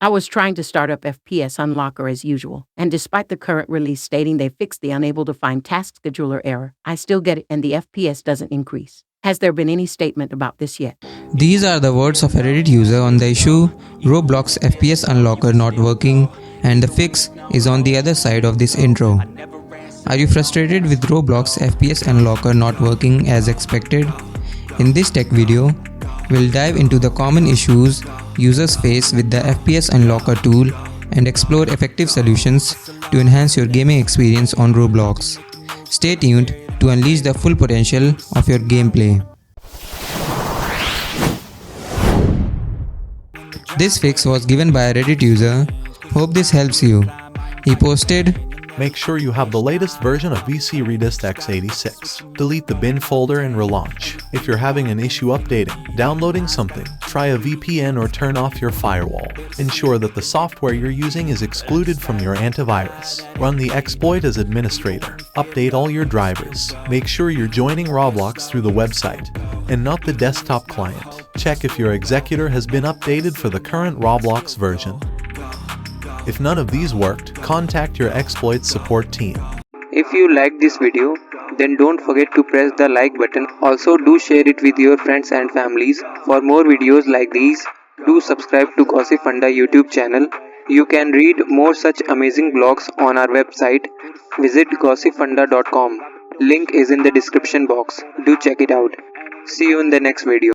I was trying to start up FPS Unlocker as usual, and despite the current release stating they fixed the unable to find task scheduler error, I still get it and the FPS doesn't increase. Has there been any statement about this yet? These are the words of a Reddit user on the issue Roblox FPS Unlocker not working, and the fix is on the other side of this intro. Are you frustrated with Roblox FPS Unlocker not working as expected? In this tech video, we'll dive into the common issues users face with the FPS Unlocker tool and explore effective solutions to enhance your gaming experience on Roblox. Stay tuned to unleash the full potential of your gameplay. This fix was given by a Reddit user. Hope this helps you. He posted, Make sure you have the latest version of VC Redist x86. Delete the bin folder and relaunch. If you're having an issue updating, downloading something, try a VPN or turn off your firewall. Ensure that the software you're using is excluded from your antivirus. Run the exploit as administrator. Update all your drivers. Make sure you're joining Roblox through the website and not the desktop client. Check if your executor has been updated for the current Roblox version. If none of these worked, contact your exploit support team. if you like this video, then don't forget to press the like button. Also do share it with your friends and families. For more videos like these, do subscribe to Gossipfunda YouTube channel. You can read more such amazing blogs on our website. Visit gossipfunda.com. Link is in the description box. Do check it out. See you in the next video.